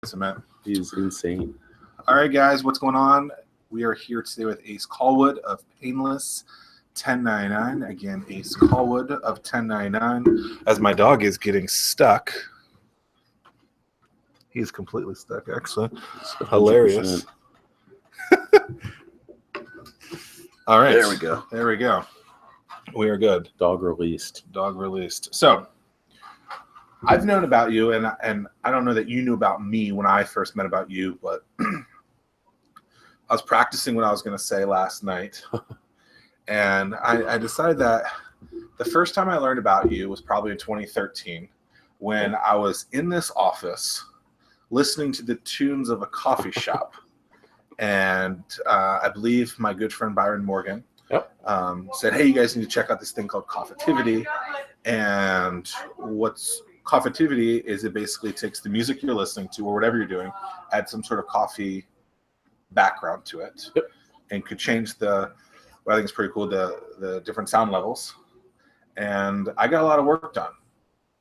Cement. He's insane. All right, guys, what's going on? We are here today with Ace Callwood of Painless 1099. Again, Ace Callwood of 1099. As my dog is getting stuck. He's completely stuck, actually. Hilarious. All right. There we go. There we go. We are good. Dog released. Dog released. So, I've known about you, and I don't know that you knew about me when I first met about you, but I was practicing what I was going to say last night, and I decided that the first time I learned about you was probably in 2013 when I was in this office listening to the tunes of a coffee shop, and I believe my good friend Byron Morgan said, hey, you guys need to check out this thing called Coffeetivity, and what's Coffeetivity is it basically takes the music you're listening to or whatever you're doing, add some sort of coffee background to it, and could change what I think is pretty cool, the different sound levels. And I got a lot of work done,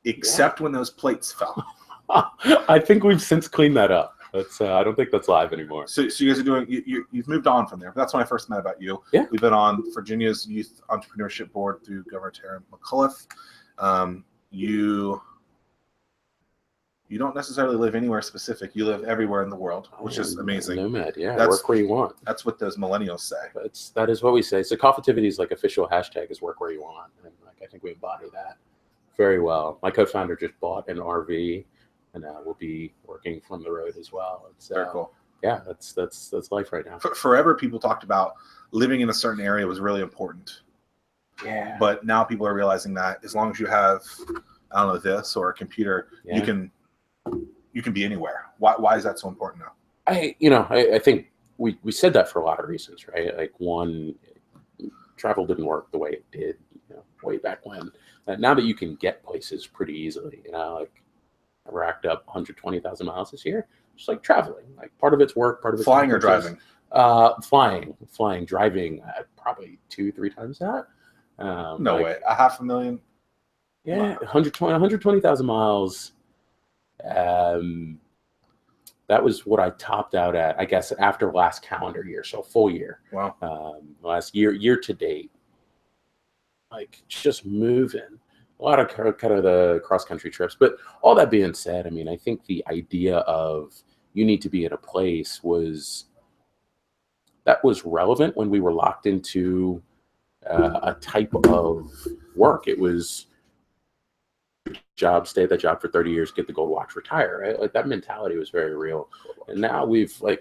except when those plates fell. I think we've since cleaned that up. That's I don't think that's live anymore. So you guys are doing, you've moved on from there. But that's when I first met about you. Yeah. We've been on Virginia's Youth Entrepreneurship Board through Governor Terry McAuliffe. You don't necessarily live anywhere specific. You live everywhere in the world, which is amazing. Nomad, yeah. Work where you want. That's what those millennials say. That is what we say. So Coffeetivity is like official hashtag is work where you want. And I think we embody that very well. My co-founder just bought an RV and we'll be working from the road as well. It's very cool. Yeah, that's life right now. Forever people talked about living in a certain area was really important. Yeah. But now people are realizing that as long as you have, I don't know, this or a computer, you can be anywhere. Why is that so important now? I think we said that for a lot of reasons, right? Like one, travel didn't work the way it did, way back when. Now that you can get places pretty easily, like I racked up 120,000 miles this year, just like traveling. Like part of it's work, part of it's flying or driving. Flying, driving, probably 2-3 times that. No way, 500,000. Yeah, 120,000 miles. That was what I topped out at, I guess, after last calendar year, so full year. Wow. Last year to date, like just moving. A lot of kind of the cross-country trips. But all that being said, I mean, I think the idea of you need to be in a place was relevant when we were locked into a type of work. It was job, stay at that job for 30 years, get the gold watch, retire, right? Like that mentality was very real. And now we've the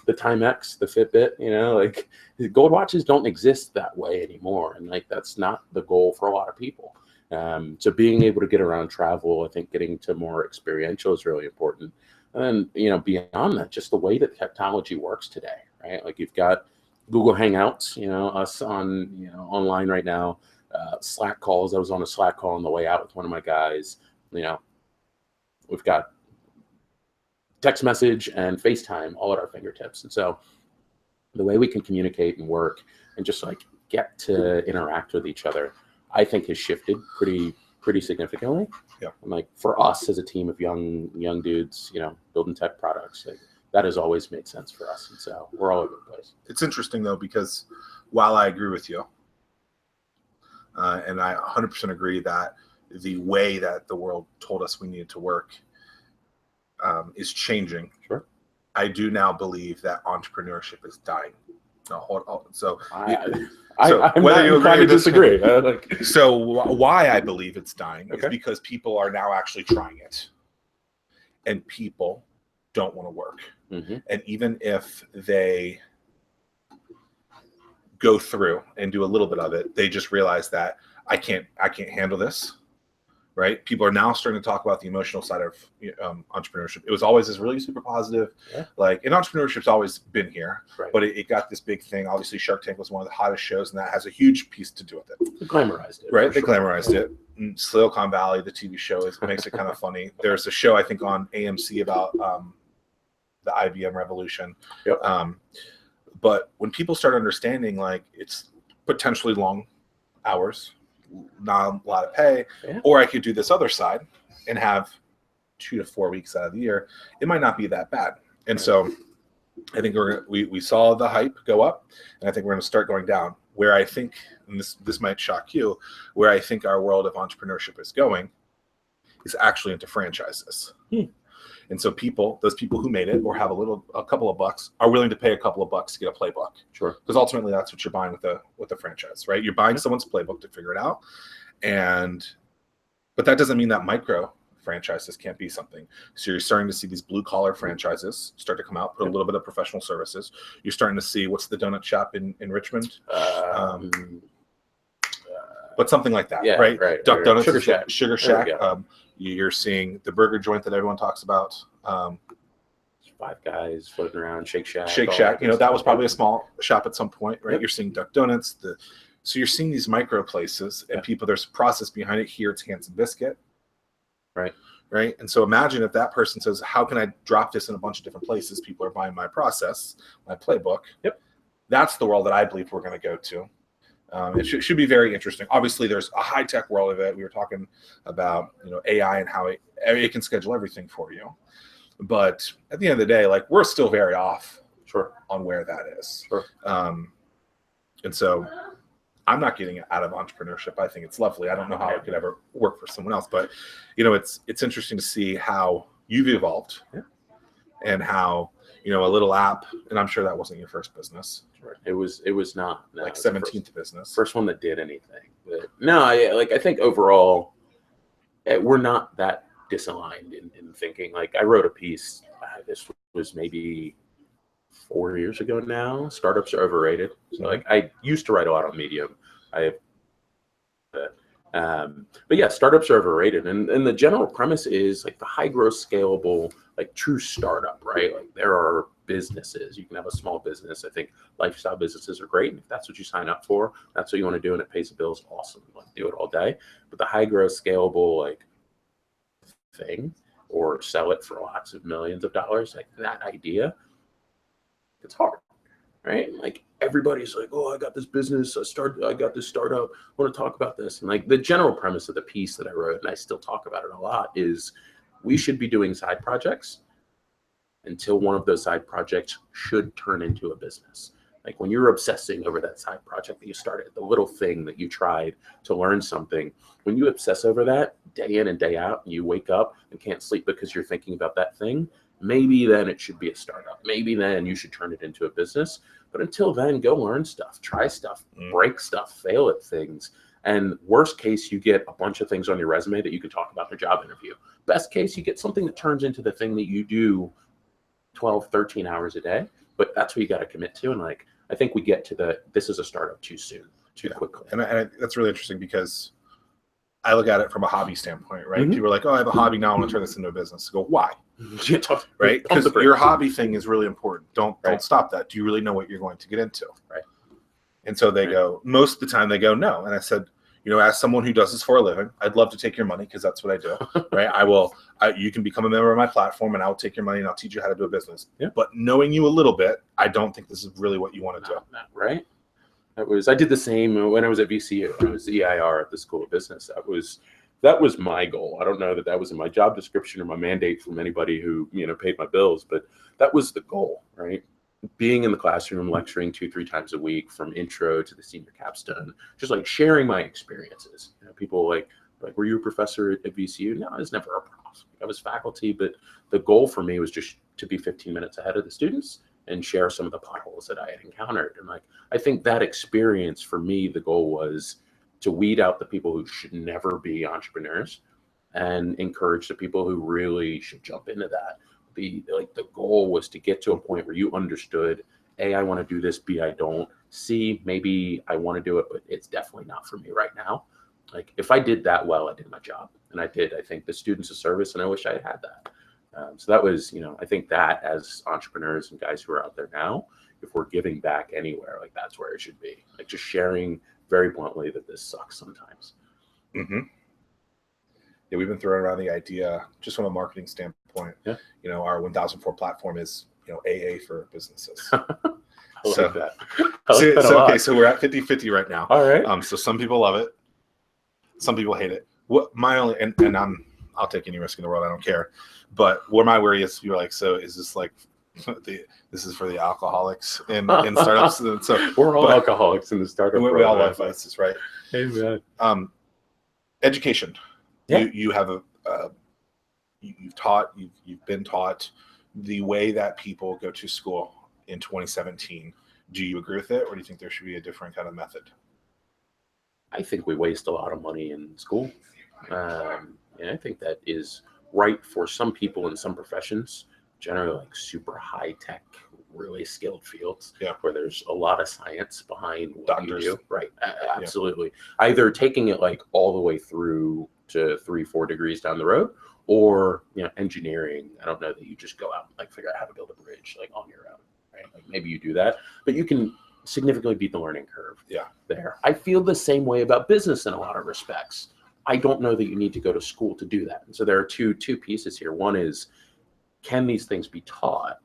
Timex, the Fitbit, like the gold watches don't exist that way anymore. And like, that's not the goal for a lot of people. So being able to get around travel, I think getting to more experiential is really important. And, beyond that, just the way that technology works today, right? Like you've got Google Hangouts, us on, online right now, Slack calls. I was on a Slack call on the way out with one of my guys. We've got text message and FaceTime all at our fingertips. And so the way we can communicate and work and just like get to interact with each other, I think has shifted pretty significantly. Yeah. And like for us as a team of young dudes, building tech products, like that has always made sense for us. And so we're all over the place. It's interesting though, because while I agree with you, and I 100% agree that the way that the world told us we needed to work is changing. Sure. I do now believe that entrepreneurship is dying. So I'm whether you agree or disagree. So why I believe it's dying is because people are now actually trying it, and people don't want to work. Mm-hmm. And even if they go through and do a little bit of it, they just realize that I can't handle this, right? People are now starting to talk about the emotional side of entrepreneurship. It was always this really super positive, and entrepreneurship's always been here, but it got this big thing. Obviously, Shark Tank was one of the hottest shows, and that has a huge piece to do with it. They glamorized it, right? They glamorized it. Silicon Valley, the TV show, makes it kind of funny. There's a show I think on AMC about the IBM revolution. Yep. But when people start understanding, like, it's potentially long hours, not a lot of pay, or I could do this other side and have 2 to 4 weeks out of the year, it might not be that bad. And so I think we saw the hype go up, and I think we're going to start going down. Where I think, and this might shock you, where I think our world of entrepreneurship is going is actually into franchises. And so those people who made it or have a couple of bucks are willing to pay a couple of bucks to get a playbook. Sure. Because ultimately that's what you're buying with a franchise, right? You're buying someone's playbook to figure it out. But that doesn't mean that micro franchises can't be something. So you're starting to see these blue collar franchises start to come out, put a little bit of professional services. You're starting to see, what's the donut shop in Richmond? But something like that, right? Duck Donuts, Sugar Shack. You're seeing the burger joint that everyone talks about. Five Guys floating around, Shake Shack. That was probably a small shop at some point, right? You're seeing Duck Donuts. So you're seeing these micro places, and people, there's a process behind it. Here it's Hanson Biscuit. Right. And so imagine if that person says, how can I drop this in a bunch of different places? People are buying my process, my playbook. That's the world that I believe we're going to go to. It should be very interesting. Obviously, there's a high-tech world of it. We were talking about AI and how it can schedule everything for you. But at the end of the day, like, we're still very off on where that is. And so I'm not getting it out of entrepreneurship. I think it's lovely. I don't know how it could ever work for someone else. But, it's interesting to see how you've evolved and how, a little app, and I'm sure that wasn't your first business. It was not. No, like 17th business. First one that did anything. But no, I think overall, we're not that disaligned in thinking. Like, I wrote a piece, this was maybe 4 years ago now. Startups are overrated. So like, I used to write a lot on Medium. But yeah, startups are overrated. And the general premise is like the high growth, scalable, like true startup, right? Like, there are businesses. You can have a small business. I think lifestyle businesses are great. And if that's what you sign up for, that's what you want to do, and it pays the bills, awesome. Like, do it all day. But the high growth, scalable, like, thing, or sell it for lots of millions of dollars, like that idea, it's hard, right? Like, everybody's like, oh, I got this business, I got this startup, I want to talk about this. And like, the general premise of the piece that I wrote, and I still talk about it a lot, is we should be doing side projects until one of those side projects should turn into a business. Like, when you're obsessing over that side project that you started, the little thing that you tried to learn something, when you obsess over that day in and day out, and you wake up and can't sleep because you're thinking about that thing, maybe then it should be a startup. Maybe then you should turn it into a business. But until then, go learn stuff, try stuff, break stuff, fail at things. And worst case, you get a bunch of things on your resume that you could talk about in a job interview. Best case, you get something that turns into the thing that you do 12, 13 hours a day. But that's what you got to commit to. And like, I think we get to this is a startup too soon, too quickly. And that's really interesting, because I look at it from a hobby standpoint, right? People are like, oh, I have a hobby now, I want to turn this into a business. I go, why? Right? Because your hobby thing is really important. Don't stop that. Do you really know what you're going to get into? Right. And so they go, most of the time they go, no. And I said, as someone who does this for a living, I'd love to take your money, because that's what I do, right? You can become a member of my platform, and I'll take your money and I'll teach you how to do a business. But knowing you a little bit, I don't think this is really what you want to do. Right. I did the same when I was at VCU. I was the EIR at the School of Business. That was my goal. I don't know that was in my job description or my mandate from anybody who, paid my bills, but that was the goal, right? Being in the classroom, lecturing 2-3 times a week, from intro to the senior capstone, just like sharing my experiences. People like, were you a professor at VCU? No, I was never a prof. I was faculty, but the goal for me was just to be 15 minutes ahead of the students and share some of the potholes that I had encountered. And like, I think that experience for me, the goal was to weed out the people who should never be entrepreneurs and encourage the people who really should jump into that. The goal was to get to a point where you understood, A, I want to do this, B, I don't, C, maybe I want to do it, but it's definitely not for me right now. Like, if I did that well, I did my job. And I think the students a service, and I wish I had that. So that was, I think that as entrepreneurs and guys who are out there now, if we're giving back anywhere, like, that's where it should be. Like, just sharing very bluntly that this sucks sometimes. Yeah, we've been throwing around the idea, just from a marketing standpoint. Our 1004 platform is, AA for businesses. I like that. Okay, so we're at 50-50 right now. All right. So some people love it, some people hate it. What my only, and I'm I'll take any risk in the world. I don't care. But where my worry is, you're like, so is this like this is for the alcoholics in startups? So we're all alcoholics in the startup. We all love vices, right? Amen. Education. Yeah. You have you've been taught the way that people go to school in 2017. Do you agree with it, or do you think there should be a different kind of method? I think we waste a lot of money in school. And I think that is right for some people in some professions, generally like super high tech, really skilled fields, where there's a lot of science behind what Doctors. you do. Right. Absolutely. Yeah. Either taking it like all the way through to 3-4 degrees down the road, or engineering. I don't know that you just go out and like figure out how to build a bridge like on your own. Right. Like maybe you do that, but you can significantly beat the learning curve. There. I feel the same way about business in a lot of respects. I don't know that you need to go to school to do that. And so there are two pieces here. One is, can these things be taught?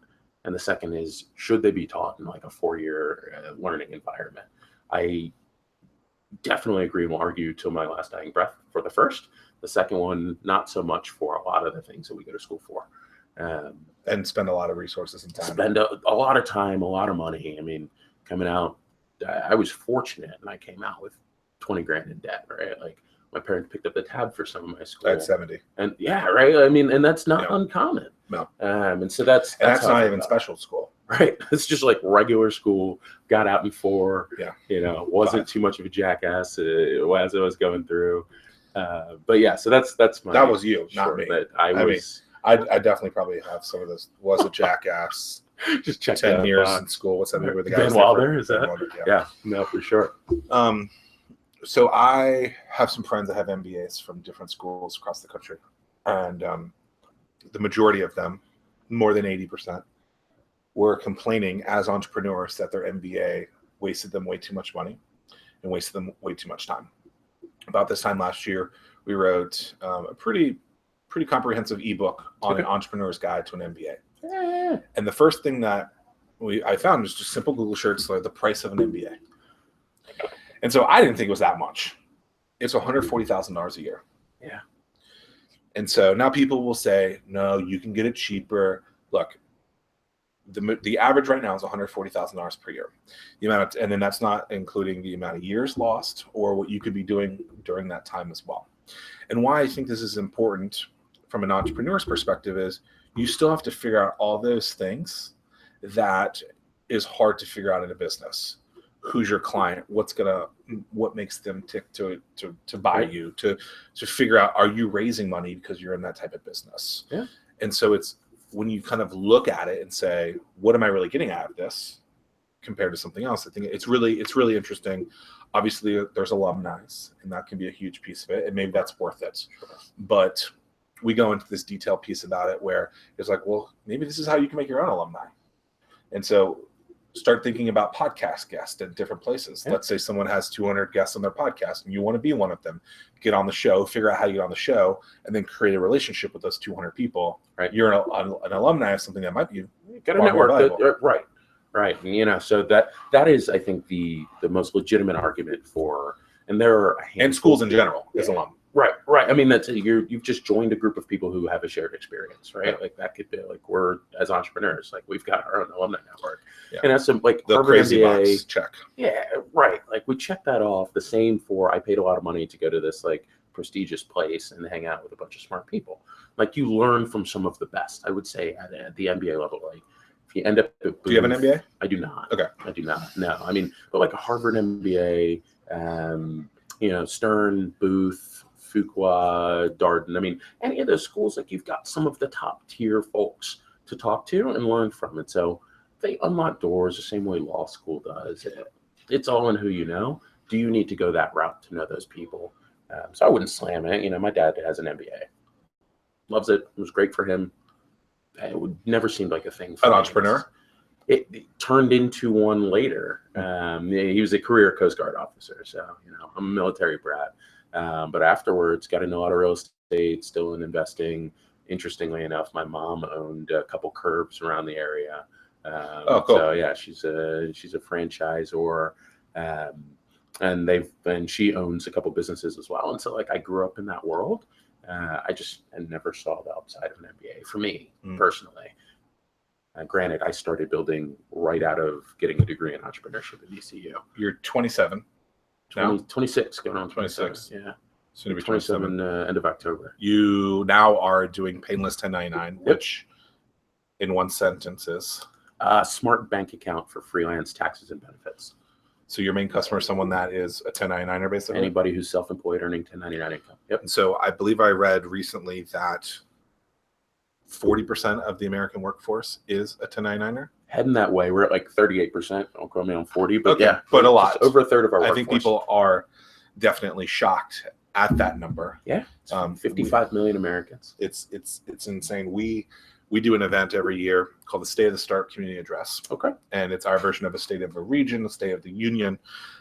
And the second is, should they be taught in like a 4-year learning environment? I definitely agree and will argue till my last dying breath for the first. The second one, not so much for a lot of the things that we go to school for. And spend a lot of resources and time. Spend a lot of time, a lot of money. I mean, coming out, I was fortunate, and I came out with 20 grand in debt, right? Like my parents picked up the tab for some of my school. At 70. And right. I mean, and that's not uncommon. No. And so that's not even special school. Right. It's just like regular school, got out in 4, wasn't 5. Too much of a jackass as I was going through. But yeah, so that's my. That was you, not me. But I definitely probably have some of this. Was a jackass. Just check 10 years in school. What's that movie? The guy Ben Wilder, is that? Wilder, yeah, no, for sure. So I have some friends that have MBAs from different schools across the country, and the majority of them, more than 80%, were complaining as entrepreneurs that their MBA wasted them way too much money and wasted them way too much time. About this time last year, we wrote a pretty comprehensive ebook on an entrepreneur's guide to an MBA. And the first thing that I found was just simple Google search, like the price of an MBA. And so I didn't think it was that much. It's $140,000 a year. Yeah. And so now people will say, no, you can get it cheaper. Look, the average right now is $140,000 per year. And then that's not including the amount of years lost or what you could be doing during that time as well. And why I think this is important from an entrepreneur's perspective is you still have to figure out all those things that is hard to figure out in a business. Who's your client? What makes them tick to buy you, to figure out, are you raising money because you're in that type of business? Yeah. And so it's when you kind of look at it and say, what am I really getting out of this compared to something else? I think it's really interesting. Obviously there's alumni, and that can be a huge piece of it, and maybe that's worth it. But we go into this detailed piece about it where it's like, well, maybe this is how you can make your own alumni. And so start thinking about podcast guests at different places. Yeah. Let's say someone has 200 guests on their podcast and you want to be one of them. Get on the show, figure out how you get on the show, and then create a relationship with those 200 people. Right. You're an alumni of something that might be got a network. Right. And, so that is, I think, the most legitimate argument for, and there are and schools in general as alum. Right. I mean, that's you've just joined a group of people who have a shared experience, right? Yeah. Like that could be like we're as entrepreneurs, like we've got our own alumni network, and that's some like the Harvard crazy MBA box check. Yeah, right. Like we check that off. The same for I paid a lot of money to go to this like prestigious place and hang out with a bunch of smart people. Like you learn from some of the best. I would say at the MBA level, like if you end up at Booth, do you have an MBA? I do not. Okay, I do not. No, I mean, but like a Harvard MBA, Stern, Booth, Fuqua, Darden. I mean, any of those schools, like you've got some of the top tier folks to talk to and learn from. And so they unlock doors the same way law school does. It's all in who you know. Do you need to go that route to know those people? So I wouldn't slam it. My dad has an MBA. Loves it. It was great for him. It would never seemed like a thing for an entrepreneur. It turned into one later. He was a career Coast Guard officer. So, I'm a military brat. But afterwards, got into a lot of real estate, still in investing. Interestingly enough, my mom owned a couple curbs around the area. Cool. So yeah, she's a franchisor, and she owns a couple businesses as well. And so like I grew up in that world, I never saw the upside of an MBA for me personally. Granted, I started building right out of getting a degree in entrepreneurship at ECU. You're 27 now? 26, going on 26. Yeah. Soon to be 27 end of October. You now are doing Painless 1099, which in one sentence is? Smart bank account for freelance taxes and benefits. So your main customer is someone that is a 1099er, basically? Anybody who's self-employed earning 1099 income. Yep. And so I believe I read recently that 40% of the American workforce is a 1099er. Heading that way. We're at like 38%. Don't quote me on 40, but okay, but a lot. Over a third of our workforce. I think people are definitely shocked at that number. Yeah. 55 million Americans. It's insane. We do an event every year called the State of the Start Community Address. Okay. And it's our version of a State of a Region, a State of the Union.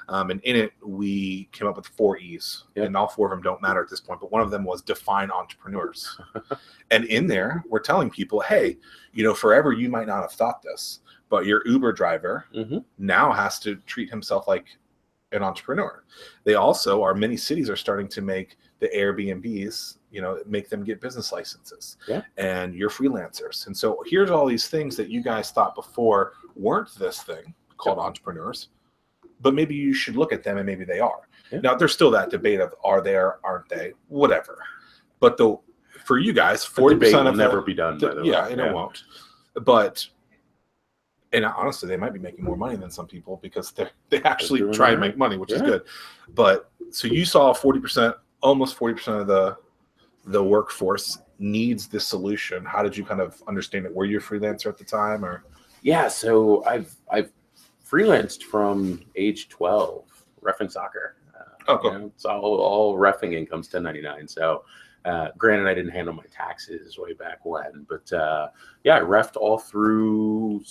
And in it, we came up with 4 E's. Yep. And all 4 of them don't matter at this point, but one of them was define entrepreneurs. And in there, we're telling people, hey, forever you might not have thought this, but your Uber driver now has to treat himself like an entrepreneur. They also many cities are starting to make the Airbnbs, make them get business licenses. Yeah. And you're freelancers. And so here's all these things that you guys thought before weren't this thing called entrepreneurs, but maybe you should look at them and maybe they are. Yeah. Now there's still that debate of are they or aren't they, whatever. But for you guys, 40% will never be done. By the way. Yeah, and it won't. And honestly, they might be making more money than some people because they actually try and make money, which is good. But so you saw 40%, almost 40% of the workforce needs this solution. How did you kind of understand it? Were you a freelancer at the time, or? Yeah, so I've freelanced from age 12, reffing soccer. Cool. It's all reffing income's 1099. So granted, I didn't handle my taxes way back when, but I reffed all through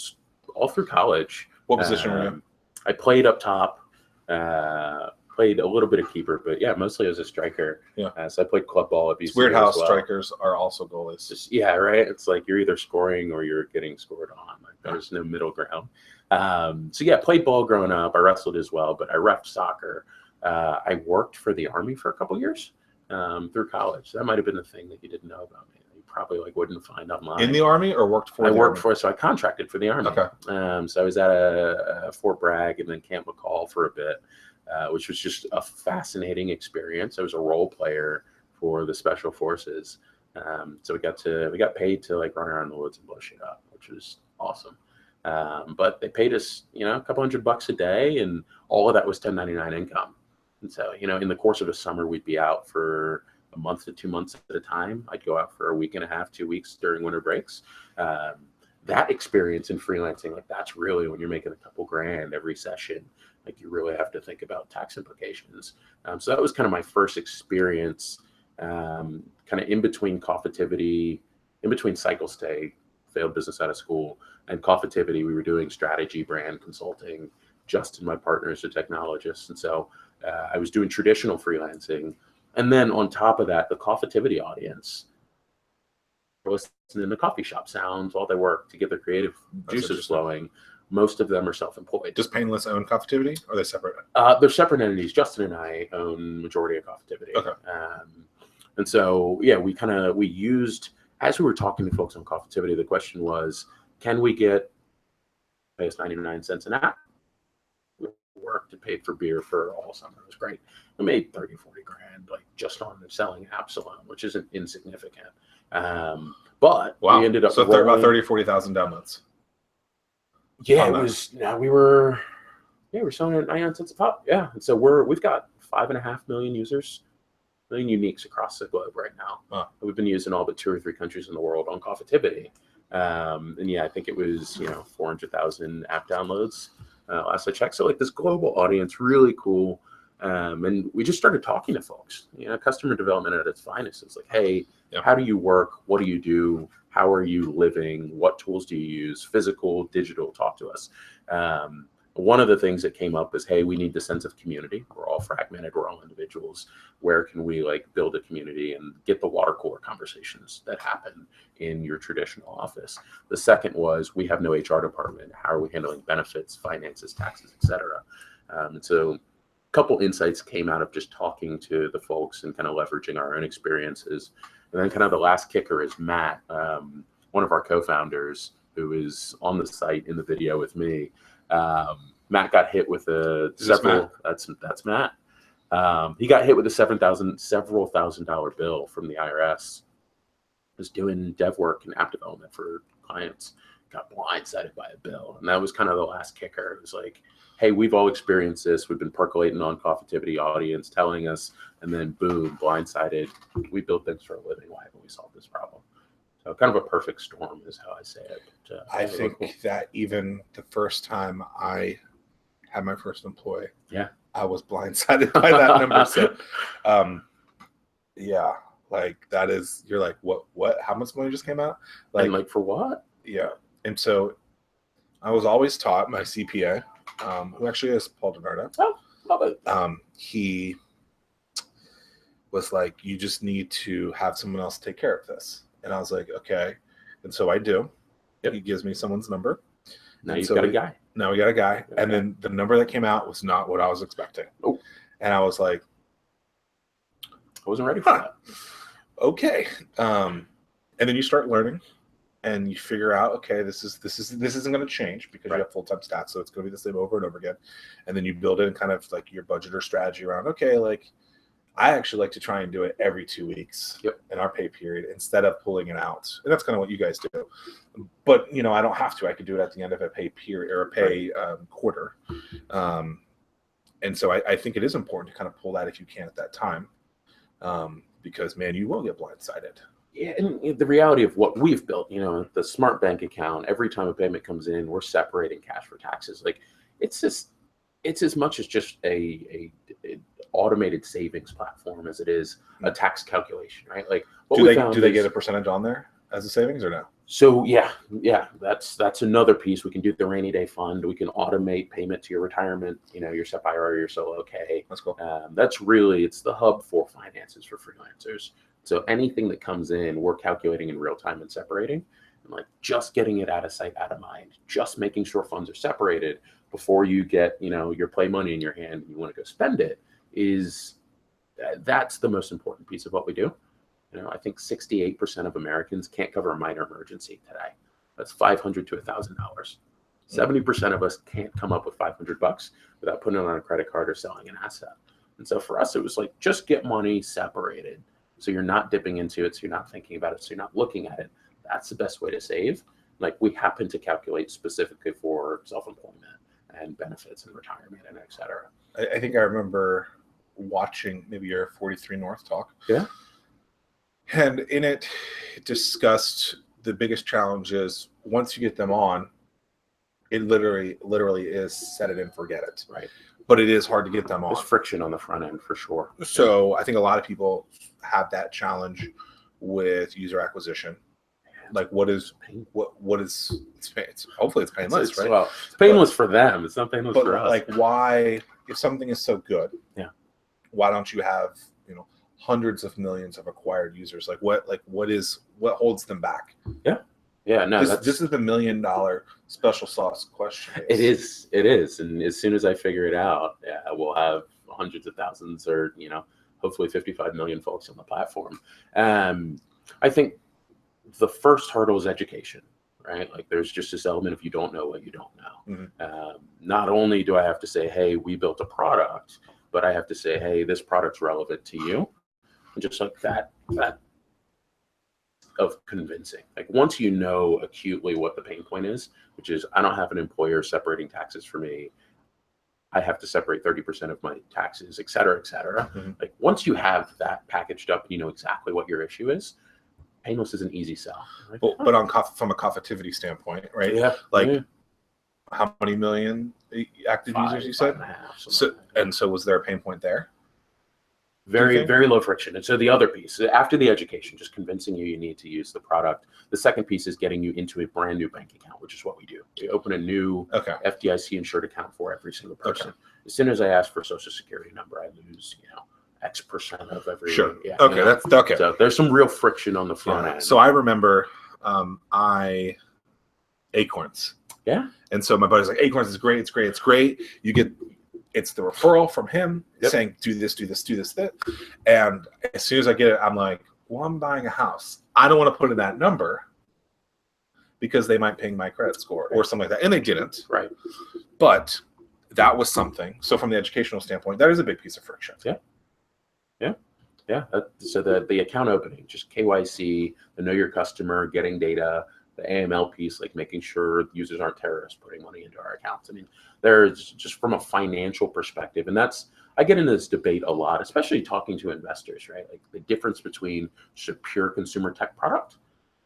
college. What position were you? I played up top, played a little bit of keeper, but mostly as a striker. Yeah. So I played club ball at BC. It's weird how strikers are also goalies. Right. It's like you're either scoring or you're getting scored on. Like there's no middle ground. Played ball growing up. I wrestled as well, but I reffed soccer. I worked for the Army for a couple years through college. That might have been the thing that you didn't know about me. Probably wouldn't find online. In the Army or worked for? So I contracted for the Army. Okay. So I was at a Fort Bragg and then Camp McCall for a bit, which was just a fascinating experience. I was a role player for the Special Forces. So we got paid to like run around the woods and blow shit up, which was awesome. But they paid us, a couple $100 a day, and all of that was 1099 income. And so, in the course of a summer, we'd be out for a month to 2 months at a time. I'd go out for a week and a half, 2 weeks during winter breaks. That experience in freelancing, like that's really when you're making a couple grand every session, like you really have to think about tax implications. So that was kind of my first experience, kind of in between Coffitivity, in between Cycle Stay, failed business out of school, and Coffitivity. We were doing strategy, brand consulting. Justin, my partner, is a technologist. And so I was doing traditional freelancing. And then on top of that, the Coffitivity audience listening to coffee shop sounds while they work to get their creative juices flowing. Most of them are self-employed. Does Painless own Coffitivity, or are they separate? They're separate entities. Justin and I own majority of Coffitivity. Okay. And so, we used, as we were talking to folks on Coffitivity, the question was, can we pay us 99 cents an hour? We worked and paid for beer for all summer. It was great. We made 30, 40 grand, like just on selling apps alone, which isn't insignificant. But we ended up about 30, 40,000 downloads. Yeah, it was. We were selling at 99 cents a pop. Yeah, and so we've got 5.5 million users, million uniques across the globe right now. Huh. We've been used in all but 2 or 3 countries in the world on Coffitivity. I think it was 400,000 app downloads last I checked. So like this global audience, really cool. And we just started talking to folks. Customer development at its finest. It's like, hey, how do you work? What do you do? How are you living? What tools do you use? Physical, digital, talk to us. One of the things that came up is, hey, we need the sense of community. We're all fragmented. We're all individuals. Where can we build a community and get the water cooler conversations that happen in your traditional office? The second was, we have no HR department. How are we handling benefits, finances, taxes, et cetera? And so couple insights came out of just talking to the folks and kind of leveraging our own experiences. And then kind of the last kicker is Matt, one of our co-founders who is on the site in the video with me. Matt got hit with that's Matt. He got hit with a several $1,000 bill from the IRS. Was doing dev work and app development for clients, got blindsided by a bill. And that was kind of the last kicker. It was like, hey, we've all experienced this. We've been percolating on Coffeetivity audience telling us, and then boom, blindsided. We build things for a living. Why haven't we solved this problem? So kind of a perfect storm is how I say it. But, I think that even the first time I had my first employee, I was blindsided by that number. So, yeah. Like that is, you're like, what, how much money just came out? Like for what? Yeah. And so I was always taught, my CPA, who actually is Paul DiNardo. Oh, love it. He was like, you just need to have someone else take care of this. And I was like, okay. And so I do. Yep. He gives me someone's number. Now you've got a guy. Now we got a guy. And then the number that came out was not what I was expecting. Oh. And I was like, I wasn't ready for that. Okay. And then you start learning and you figure out, okay, this isn't going to change because you have full-time staff. So it's going to be the same over and over again. And then you build in kind of like your budget or strategy around, okay, like I actually like to try and do it every 2 weeks in our pay period instead of pulling it out. And that's kind of what you guys do. But, you know, I don't have to. I could do it at the end of a pay period or a pay quarter. And so I think it is important to kind of pull that if you can at that time. Because, man, you will get blindsided. Yeah, and the reality of what we've built, you know, the smart bank account, every time a payment comes in, we're separating cash for taxes. Like, it's as much as just a automated savings platform as it is a tax calculation, right? Like, do they get a percentage on there as a savings or no? So yeah, that's another piece. We can do the rainy day fund. We can automate payment to your retirement, you know, your SEP IRA, your solo K. That's cool. That's really, it's the hub for finances for freelancers. So anything that comes in, we're calculating in real time and separating, and like just getting it out of sight, out of mind, just making sure funds are separated before you get, you know, your play money in your hand and you want to go spend it that's the most important piece of what we do. You know, I think 68% of Americans can't cover a minor emergency today. That's $500 to $1,000. 70% of us can't come up with $500 without putting it on a credit card or selling an asset. And so for us, it was like, just get money separated. So you're not dipping into it. So you're not thinking about it. So you're not looking at it. That's the best way to save. Like we happen to calculate specifically for self-employment and benefits and retirement and et cetera. I think I remember watching maybe your 43 North talk. Yeah. And in it discussed the biggest challenges once you get them on, it literally is set it and forget it. Right. But it is hard to get them on. There's friction on the front end for sure. So I think a lot of people have that challenge with user acquisition. Like what is it's hopefully it's painless, right? Well, it's painless for them. It's not painless for us. Like why, if something is so good, why don't you have, you know, hundreds of millions of acquired users? Like what holds them back? Yeah, no, this is the $1 million special sauce question. It is. And as soon as I figure it out, we'll have hundreds of thousands or, you know, hopefully 55 million folks on the platform. I think the first hurdle is education, right? Like there's just this element of you don't know what you don't know. Mm-hmm. Not only do I have to say, hey, we built a product, but I have to say, hey, this product's relevant to you. And just like that of convincing. Like once you know acutely what the pain point is, which is I don't have an employer separating taxes for me. I have to separate 30% of my taxes, et cetera, et cetera. Mm-hmm. Like once you have that packaged up and you know exactly what your issue is, Painless is an easy sell. Like, but from a Coffeetivity standpoint, right? Yeah. Like how many million active users you said? 5.5. So was there a pain point there? Very, very low friction. And so the other piece, after the education, just convincing you need to use the product. The second piece is getting you into a brand new bank account, which is what we do. We open a new FDIC insured account for every single person. Okay. As soon as I ask for a social security number, I lose, you know, X% of every. Sure. Yeah. Okay. You know? That's okay. So there's some real friction on the front end. So I remember Acorns. Yeah. And so my buddy's like, Acorns is great. It's great. You get it's the referral from him Yep. saying, do this, do this, do this, that. And as soon as I get it, I'm like, well, I'm buying a house. I don't want to put in that number because they might ping my credit score or something like that. And they didn't. Right. But that was something. So from the educational standpoint, that is a big piece of friction. Yeah. So the account opening, just KYC, the know your customer, getting data, the AML piece, like making sure users aren't terrorists putting money into our accounts. I mean, there's just from a financial perspective, and I get into this debate a lot, especially talking to investors, right? Like the difference between just a pure consumer tech product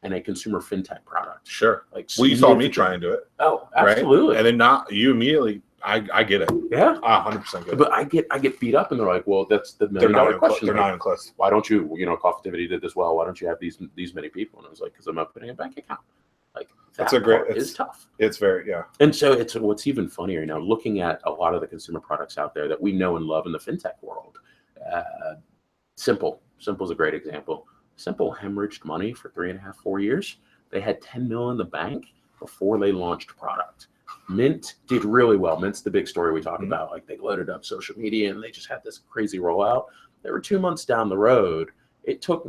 and a consumer fintech product. Sure. Like, well, you saw me try and do it. Oh, absolutely. Right? And then you immediately, I get it. Yeah. 100% get it. But I get beat up, and they're like, well, that's the $1 million question. They're not even close. Why don't you, Coffeetivity did this well. Why don't you have these many people? And I was like, because I'm opening a bank account. Like that's is tough. It's very, yeah. And so what's even funnier now, looking at a lot of the consumer products out there that we know and love in the fintech world. Simple is a great example. Simple hemorrhaged money for 3.5, 4 years. They had 10 mil in the bank before they launched product. Mint did really well. Mint's the big story we talk about. Like they loaded up social media and they just had this crazy rollout. They were 2 months down the road. It took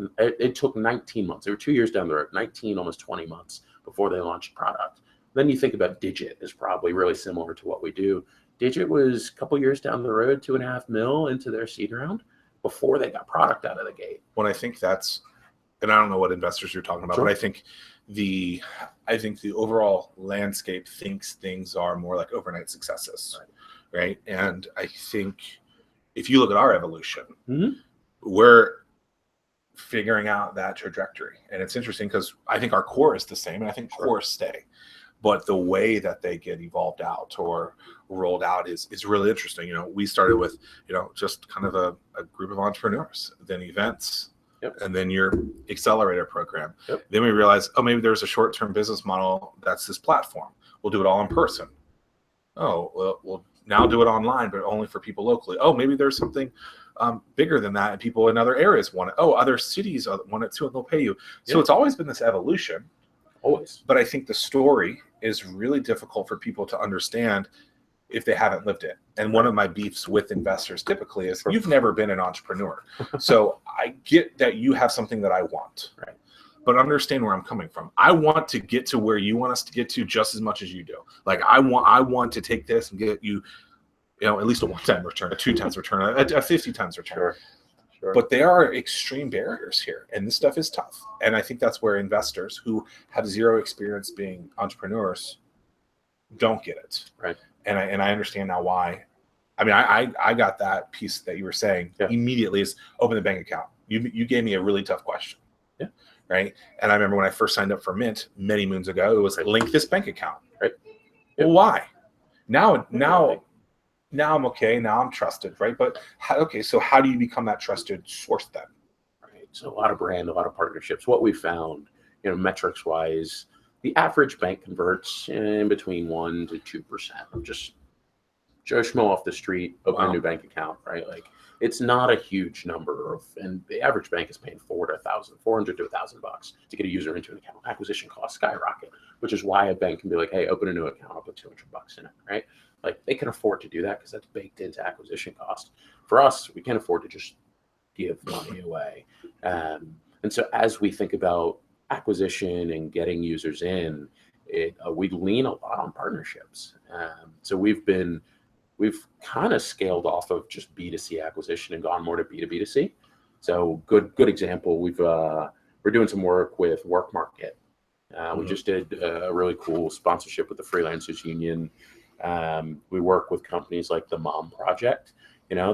19 months. They were 2 years down the road, 19, almost 20 months before they launched product. Then you think about Digit is probably really similar to what we do. Digit was a couple years down the road, 2.5 mil into their seed round before they got product out of the gate. Well, I think that's, and I don't know what investors you're talking about, Sure. but I think the overall landscape thinks things are more like overnight successes, right? And I think if you look at our evolution, we're figuring out that trajectory. And it's interesting because I think our core is the same, and I think cores stay. But the way that they get evolved out or rolled out is really interesting. We started with, just kind of a group of entrepreneurs, then events, and then your accelerator program. Then we realized, maybe there's a short-term business model that's this platform. We'll do it all in person. We'll now do it online, but only for people locally. Maybe there's something bigger than that, and people in other areas want it. Other cities want it too, and they'll pay you. So it's always been this evolution. Always. But I think the story is really difficult for people to understand if they haven't lived it. And one of my beefs with investors typically is you've never been an entrepreneur. So I get that you have something that I want, right? But understand where I'm coming from. I want to get to where you want us to get to just as much as you do. Like I want to take this and get you, at least a 1-time return, a 2 times return, a 50 times return. Sure. But there are extreme barriers here, and this stuff is tough. And I think that's where investors who have zero experience being entrepreneurs don't get it. Right. And I understand now why. I mean, I got that piece that you were saying immediately is open the bank account. You gave me a really tough question. Yeah. Right. And I remember when I first signed up for Mint many moons ago, it was link this bank account. Right. Well, why? Now I'm okay. Now I'm trusted, right? But so how do you become that trusted source then? Right. So a lot of brand, a lot of partnerships. What we found, metrics wise, the average bank converts in between 1% to 2% of just Joe Schmo off the street, open a new bank account, right? Like it's not a huge number and the average bank is paying $400 to $1,000 to get a user into an account. Acquisition costs skyrocket, which is why a bank can be like, hey, open a new account, I'll put $200 in it, right? Like they can afford to do that because that's baked into acquisition cost. For us, we can't afford to just give money away. And so as we think about acquisition and getting users in, we lean a lot on partnerships. So we've kind of scaled off of just B2C acquisition and gone more to B2B2C. So good example. We're doing some work with Work Market. We just did a really cool sponsorship with the Freelancers Union. We work with companies like the Mom Project.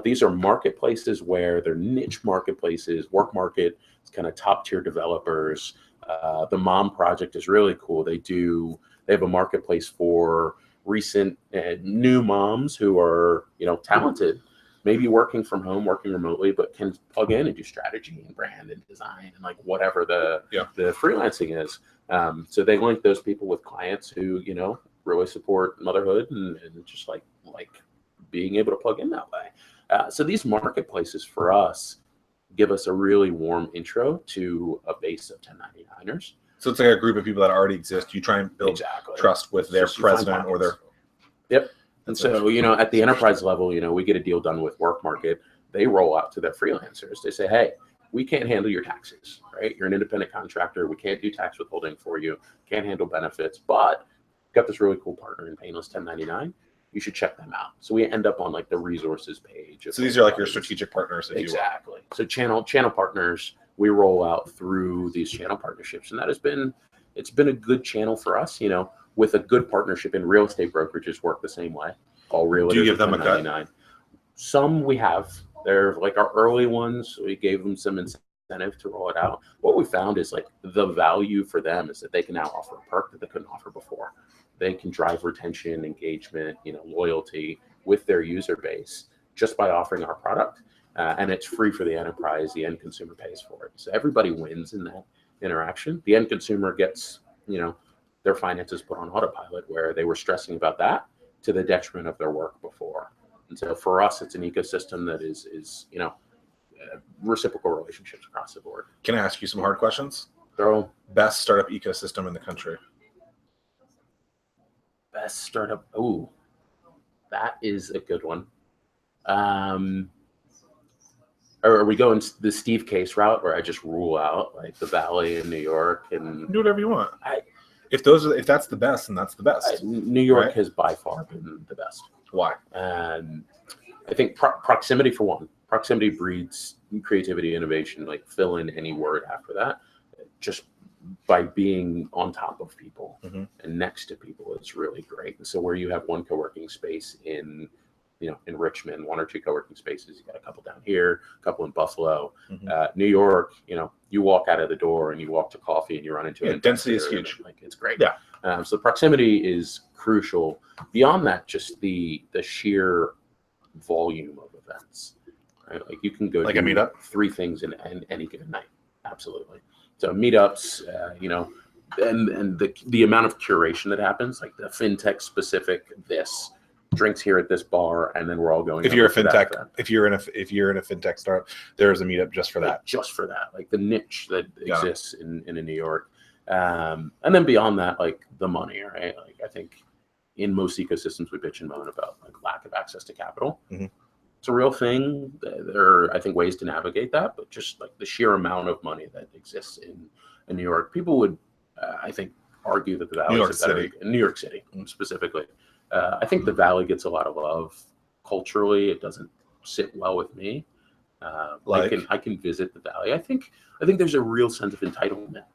These are marketplaces where they're niche marketplaces. Work Market is kind of top tier developers. The Mom Project is really cool. They have a marketplace for recent new moms who are, talented, maybe working from home, working remotely, but can plug in and do strategy and brand and design and like whatever the freelancing is. So they link those people with clients who, really support motherhood and just like being able to plug in that way. So these marketplaces for us give us a really warm intro to a base of 1099ers. So it's like a group of people that already exist. You try and build trust with their president or their. Yep. And so, at the enterprise level, we get a deal done with Work Market. They roll out to their freelancers. They say, hey, we can't handle your taxes, right? You're an independent contractor. We can't do tax withholding for you. Can't handle benefits, but we've got this really cool partner in Painless 1099. You should check them out. So we end up on like the resources page. So these are like your strategic partners. Exactly. So channel partners, we roll out through these channel partnerships. And it's been a good channel for us, with a good partnership. In real estate brokerages work the same way. All realtors. Do you give them a cut? Some we have. They're like our early ones. We gave them some incentive to roll it out. What we found is like the value for them is that they can now offer a perk that they couldn't offer before. They can drive retention, engagement, loyalty with their user base just by offering our product. And it's free for the enterprise. The end consumer pays for it. So everybody wins in that interaction. The end consumer gets, their finances put on autopilot where they were stressing about that to the detriment of their work before. And so for us, it's an ecosystem that is reciprocal relationships across the board. Can I ask you some hard questions? Best startup ecosystem in the country. Best startup. Oh, that is a good one. Are we going the Steve Case route where I just rule out like the Valley in New York and do whatever you want? If that's the best, then that's the best. New York has by far been the best. Why? I think proximity for one. Proximity breeds creativity, innovation. Like fill in any word after that. Just by being on top of people and next to people, it's really great. And so where you have one co-working space in Richmond, one or two co-working spaces, you got a couple down here, a couple in Buffalo, New York, you walk out of the door and you walk to coffee and you run into density is huge. Like it's great. Yeah. So proximity is crucial. Beyond that, just the sheer volume of events, right? Like you can go like a meetup, 3 things in any given night. Absolutely. So meetups, and the amount of curation that happens, like the FinTech specific, drinks here at this bar, and then we're all going. If you're a FinTech, if you're in a FinTech startup, there is a meetup just for that. Just for that, like the niche that exists in New York, and then beyond that, like the money, right? Like I think in most ecosystems we bitch and moan about like lack of access to capital. It's a real thing. There are, I think, ways to navigate that, but just like the sheer amount of money that exists in New York, people would, I think, argue that the Valley is better. In New York City specifically. I think the Valley gets a lot of love culturally. It doesn't sit well with me. I can visit the Valley. I think there's a real sense of entitlement.